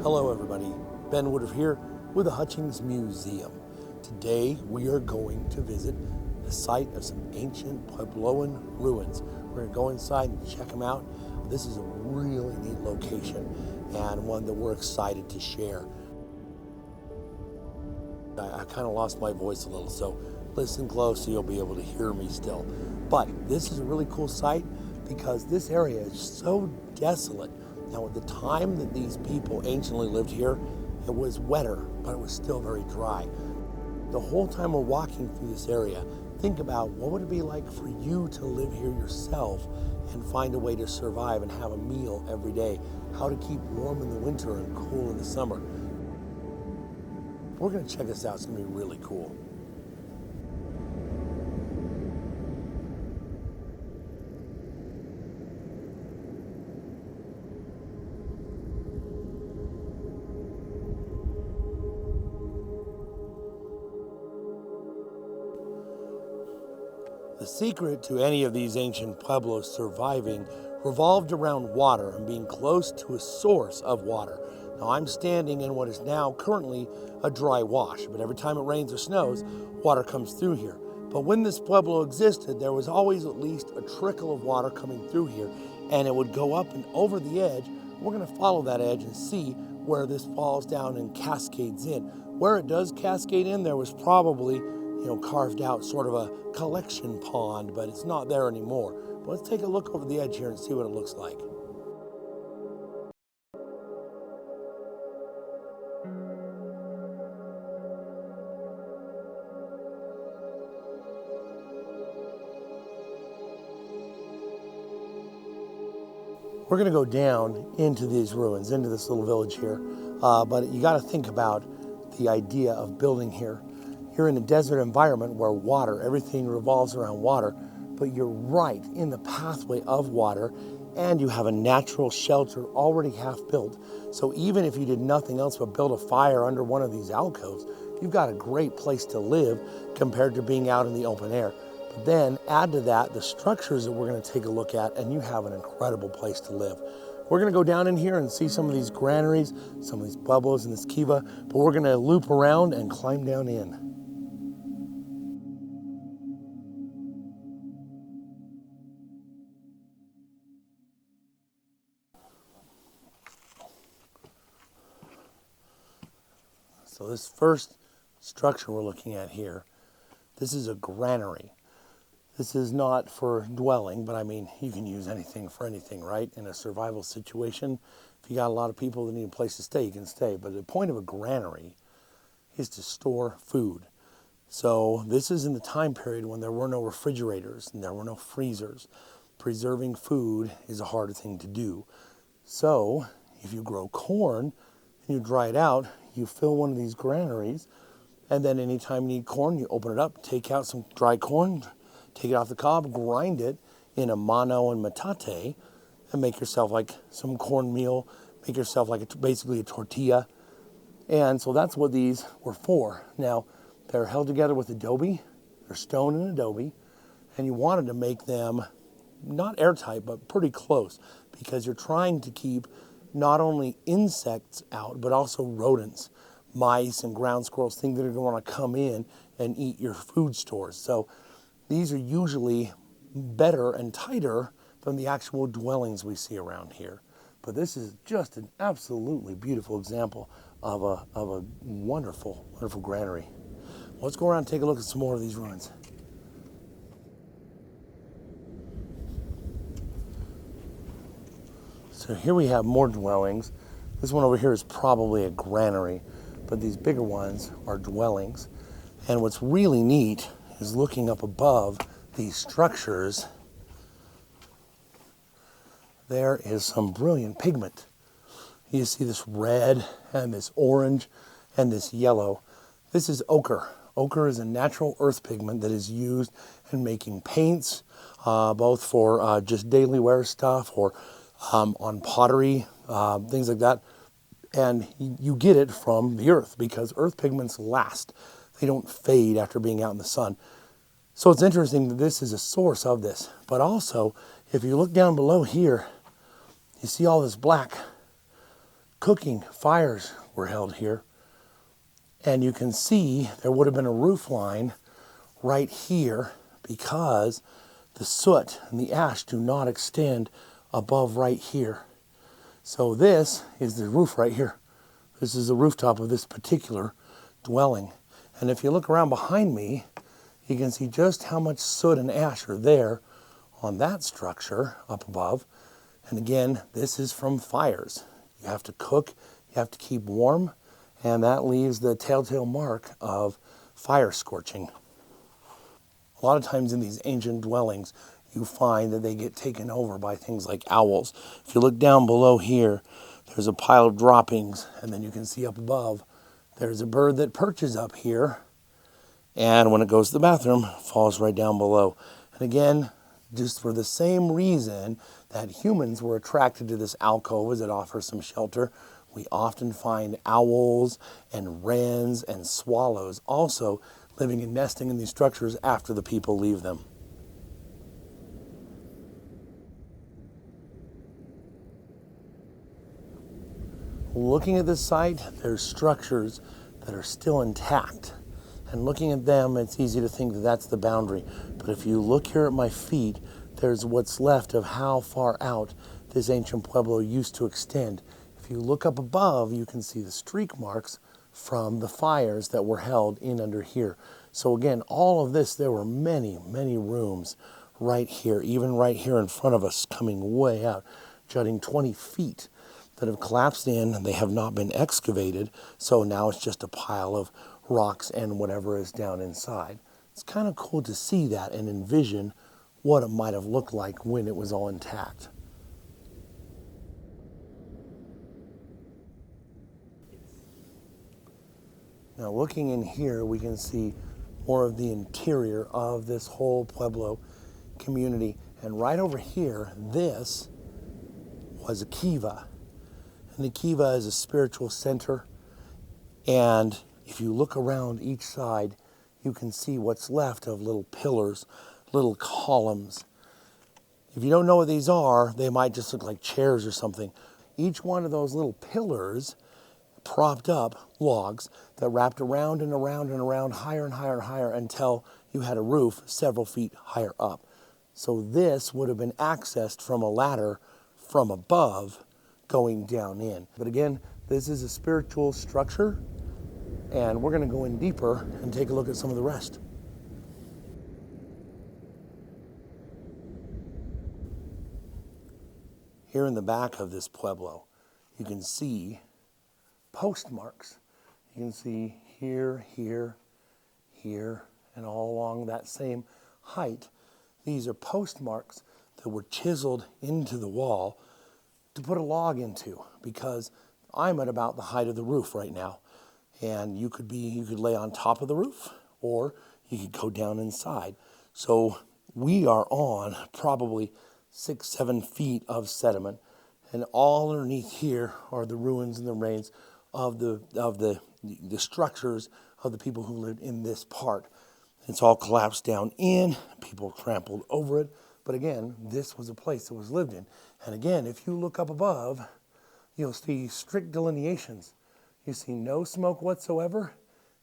Hello everybody, Ben Woodruff here with the Hutchings Museum. Today we are going to visit the site of some ancient Puebloan ruins. We're going to go inside and check them out. This is a really neat location and one that we're excited to share. I kind of lost my voice a little, so listen close so you'll be able to hear me still. But this is a really cool site because this area is so desolate. Now, at the time that these people anciently lived here, it was wetter, but it was still very dry. The whole time we're walking through this area, think about what would it be like for you to live here yourself and find a way to survive and have a meal every day, how to keep warm in the winter and cool in the summer. We're going to check this out. It's going to be really cool. The secret to any of these ancient pueblos surviving revolved around water and being close to a source of water. Now, I'm standing in what is now currently a dry wash, but every time it rains or snows, water comes through here. But when this pueblo existed, there was always at least a trickle of water coming through here, and it would go up and over the edge. We're going to follow that edge and see where this falls down and cascades in. Where it does cascade in, there was probably carved out sort of a collection pond, but it's not there anymore. But let's take a look over the edge here and see what it looks like. We're going to go down into these ruins, into this little village here, but you got to think about the idea of building here. You're in a desert environment where water, everything revolves around water, but you're right in the pathway of water and you have a natural shelter already half built. So even if you did nothing else but build a fire under one of these alcoves, you've got a great place to live compared to being out in the open air. But then add to that the structures that we're going to take a look at and you have an incredible place to live. We're going to go down in here and see some of these granaries, some of these pueblos and this kiva, but we're going to loop around and climb down in. So this first structure we're looking at here, this is a granary. This is not for dwelling, but I mean, you can use anything for anything, right? In a survival situation, if you got a lot of people that need a place to stay, you can stay. But the point of a granary is to store food. So this is in the time period when there were no refrigerators and there were no freezers. Preserving food is a hard thing to do. So if you grow corn and you dry it out, you fill one of these granaries, and then anytime you need corn, you open it up, take out some dry corn, take it off the cob, grind it in a mano and metate, and make yourself like some cornmeal, make yourself like basically a tortilla. And so that's what these were for. Now, they're held together with adobe, they're stone and adobe, and you wanted to make them not airtight, but pretty close, because you're trying to keep not only insects out, but also rodents, mice and ground squirrels, things that are going to want to come in and eat your food stores. So these are usually better and tighter than the actual dwellings we see around here. But this is just an absolutely beautiful example of a wonderful, wonderful granary. Let's go around and take a look at some more of these ruins. So here we have more dwellings. This one over here is probably a granary, but these bigger ones are dwellings. And what's really neat is looking up above these structures, there is some brilliant pigment. You see this red and this orange and this yellow. This is ochre. Ochre is a natural earth pigment that is used in making paints, both for just daily wear stuff or on pottery, things like that. And you get it from the earth because earth pigments last. They don't fade after being out in the sun. So it's interesting that this is a source of this. But also, if you look down below here, you see all this black. cooking fires were held here. And you can see there would have been a roof line right here because the soot and the ash do not extend above right here. So this is the roof right here. This is the rooftop of this particular dwelling. And if you look around behind me, you can see just how much soot and ash are there on that structure up above. And again, this is from fires. You have to cook, you have to keep warm, and that leaves the telltale mark of fire scorching. A lot of times in these ancient dwellings, you find that they get taken over by things like owls. If you look down below here, there's a pile of droppings, and then you can see up above, there's a bird that perches up here, and when it goes to the bathroom, falls right down below. And again, just for the same reason that humans were attracted to this alcove as it offers some shelter, we often find owls and wrens and swallows also living and nesting in these structures after the people leave them. Looking at this site, there's structures that are still intact. And looking at them, it's easy to think that that's the boundary. But if you look here at my feet, there's what's left of how far out this ancient pueblo used to extend. If you look up above, you can see the streak marks from the fires that were held in under here. So again, all of this, there were many, many rooms right here, even right here in front of us, coming way out, jutting 20 feet that have collapsed in. They have not been excavated, so now it's just a pile of rocks and whatever is down inside. It's kind of cool to see that and envision what it might have looked like when it was all intact. Now looking in here, we can see more of the interior of this whole Pueblo community. And right over here, this was a kiva. And the kiva is a spiritual center. And if you look around each side, you can see what's left of little pillars, little columns. If you don't know what these are, they might just look like chairs or something. Each one of those little pillars propped up logs that wrapped around and around and around, higher and higher and higher, until you had a roof several feet higher up. So this would have been accessed from a ladder from above going down in. But again, this is a spiritual structure, and we're going to go in deeper and take a look at some of the rest. Here in the back of this pueblo, you can see postmarks. You can see here, here, here, and all along that same height. These are postmarks that were chiseled into the wall to put a log into, because I'm at about the height of the roof right now. And you could lay on top of the roof, or you could go down inside. So we are on probably 6-7 feet of sediment, and all underneath here are the ruins and the remains of the structures of the people who lived in this part. It's all collapsed down in, people trampled over it, but again, this was a place that was lived in. And again, if you look up above, you'll see strict delineations. You see no smoke whatsoever,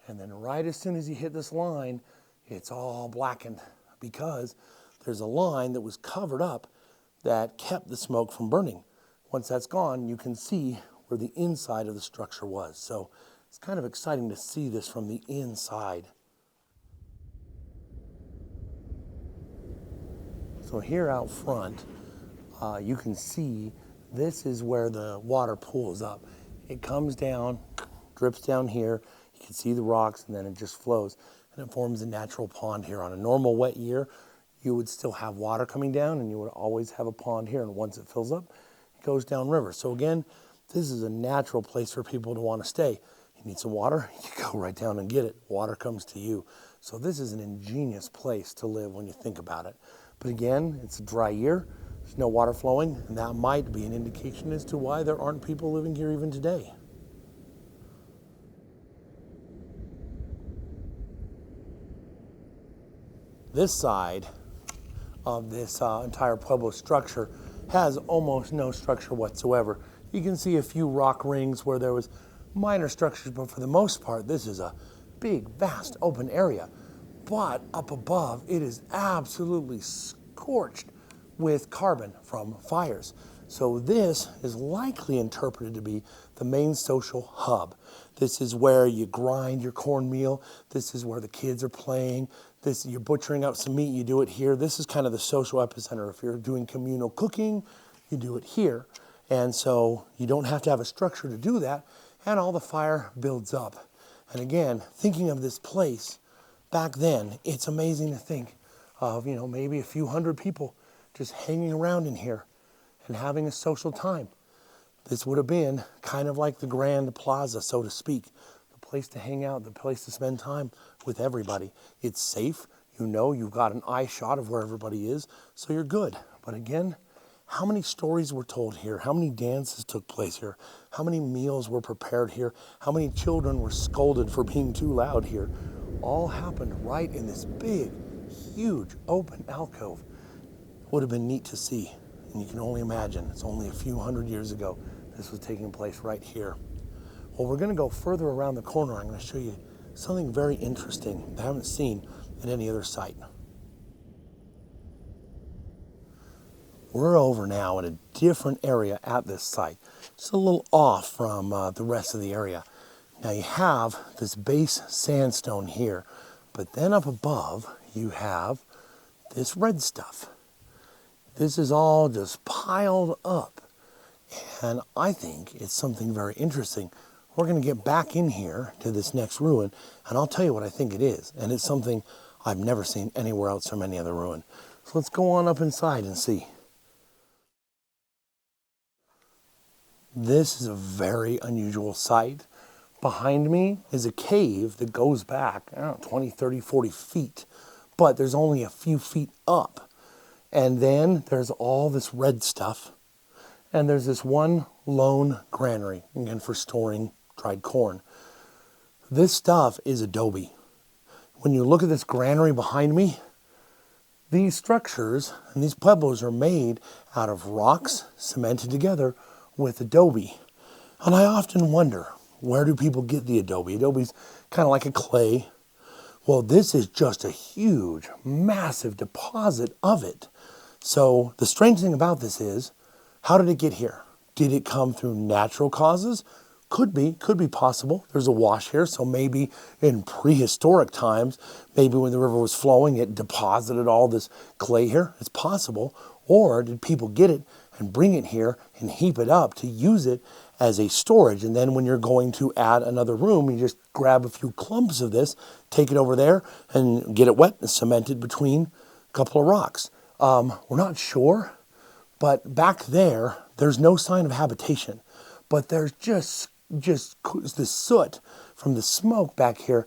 and then right as soon as you hit this line, it's all blackened, because there's a line that was covered up that kept the smoke from burning. Once that's gone, you can see where the inside of the structure was. So it's kind of exciting to see this from the inside. So here out front, you can see this is where the water pools up. It comes down, drips down here. You can see the rocks, and then it just flows, and it forms a natural pond here. On a normal wet year, you would still have water coming down, and you would always have a pond here, and once it fills up, it goes downriver. So again, this is a natural place for people to want to stay. You need some water, you go right down and get it. Water comes to you. So this is an ingenious place to live when you think about it. But again, it's a dry year, there's no water flowing, and that might be an indication as to why there aren't people living here even today. This side of this entire Pueblo structure has almost no structure whatsoever. You can see a few rock rings where there was minor structures, but for the most part, this is a big, vast, open area. But up above, it is absolutely scorched with carbon from fires. So this is likely interpreted to be the main social hub. This is where you grind your cornmeal. This is where the kids are playing. You're butchering up some meat, you do it here. This is kind of the social epicenter. If you're doing communal cooking, you do it here. And so you don't have to have a structure to do that, and all the fire builds up. And again, thinking of this place back then, it's amazing to think of, maybe a few hundred people just hanging around in here and having a social time. This would have been kind of like the Grand Plaza, so to speak, the place to hang out, the place to spend time with everybody. It's safe, you've got an eye shot of where everybody is, so you're good. But again, how many stories were told here? How many dances took place here? How many meals were prepared here? How many children were scolded for being too loud here? All happened right in this big, huge, open alcove. Would have been neat to see. And you can only imagine, it's only a few hundred years ago, this was taking place right here. Well, we're going to go further around the corner. I'm going to show you something very interesting that I haven't seen at any other site. We're over now in a different area at this site, just a little off from the rest of the area. Now you have this base sandstone here, but then up above you have this red stuff. This is all just piled up, and I think it's something very interesting. We're going to get back in here to this next ruin, and I'll tell you what I think it is, and it's something I've never seen anywhere else from any other ruin. So let's go on up inside and see. This is a very unusual sight. Behind me is a cave that goes back, 20, 30, 40 feet, but there's only a few feet up. And then there's all this red stuff, and there's this one lone granary, again for storing dried corn. This stuff is adobe. When you look at this granary behind me, these structures and these pueblos are made out of rocks cemented together with adobe. And I often wonder, where do people get the adobe? Adobe's kind of like a clay. Well, this is just a huge, massive deposit of it. So the strange thing about this is, how did it get here? Did it come through natural causes? Could be possible. There's a wash here, so maybe in prehistoric times, maybe when the river was flowing, it deposited all this clay here. It's possible. Or did people get it and bring it here and heap it up to use it as a storage? And then when you're going to add another room, you just grab a few clumps of this, take it over there, and get it wet and cemented between a couple of rocks. We're not sure, but back there, there's no sign of habitation. But there's just the soot from the smoke back here.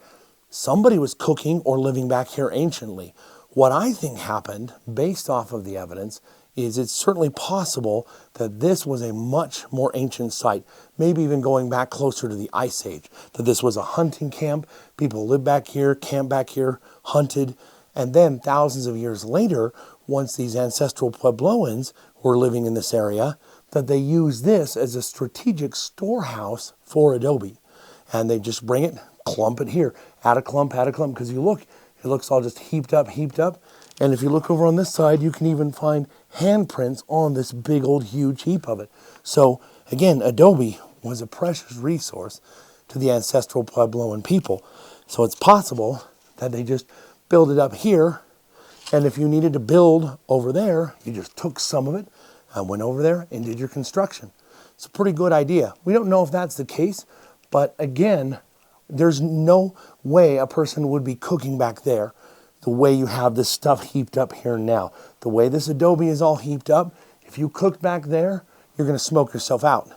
Somebody was cooking or living back here anciently. What I think happened, based off of the evidence, is it's certainly possible that this was a much more ancient site, maybe even going back closer to the Ice Age, that this was a hunting camp. People lived back here, camped back here, hunted, and then thousands of years later, once these ancestral Puebloans were living in this area, that they used this as a strategic storehouse for adobe. And they just bring it, clump it here, add a clump, because you look, it looks all just heaped up. And if you look over on this side, you can even find handprints on this big old huge heap of it. So again, adobe was a precious resource to the ancestral Puebloan people. So it's possible that they just build it up here, and if you needed to build over there, you just took some of it and went over there and did your construction. It's a pretty good idea. We don't know if that's the case, but again, there's no way a person would be cooking back there the way you have this stuff heaped up here now. The way this adobe is all heaped up, if you cooked back there, you're going to smoke yourself out.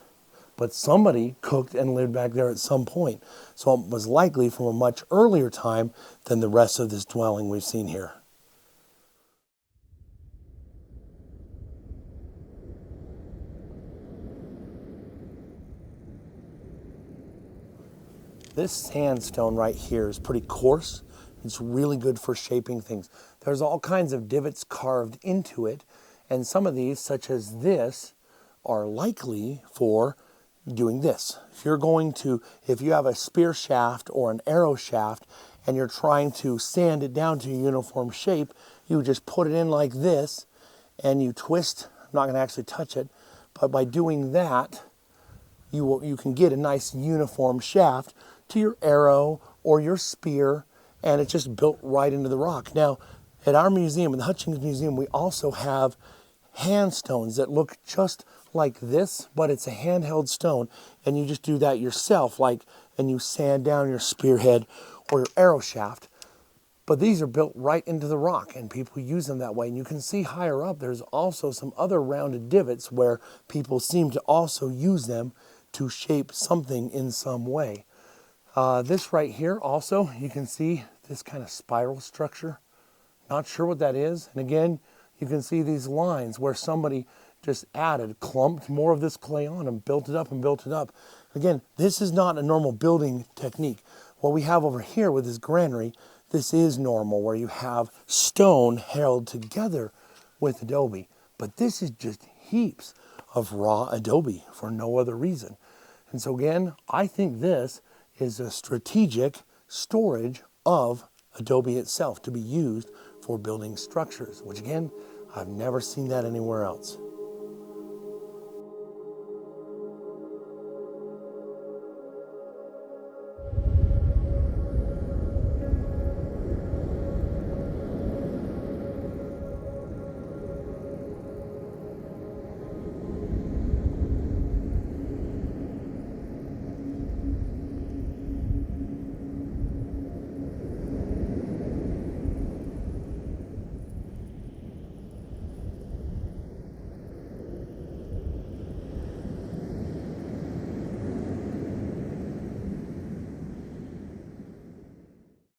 But somebody cooked and lived back there at some point. So it was likely from a much earlier time than the rest of this dwelling we've seen here. This sandstone right here is pretty coarse. It's really good for shaping things. There's all kinds of divots carved into it, and some of these, such as this, are likely for doing this. If you have a spear shaft or an arrow shaft and you're trying to sand it down to a uniform shape, you just put it in like this and you twist. I'm not going to actually touch it, but by doing that, you can get a nice uniform shaft to your arrow or your spear, and it's just built right into the rock. Now, at our museum, in the Hutchings Museum, we also have hand stones that look just like this, but it's a handheld stone, and you just do that yourself, and you sand down your spearhead or your arrow shaft. But these are built right into the rock, and people use them that way. And you can see higher up, there's also some other rounded divots where people seem to also use them to shape something in some way. This right here also, you can see this kind of spiral structure. Not sure what that is. And again, you can see these lines where somebody just clumped more of this clay on and built it up and built it up. Again, this is not a normal building technique. What we have over here with this granary, this is normal, where you have stone held together with adobe. But this is just heaps of raw adobe for no other reason. And so again, I think this is a strategic storage of adobe itself to be used for building structures, which again, I've never seen that anywhere else.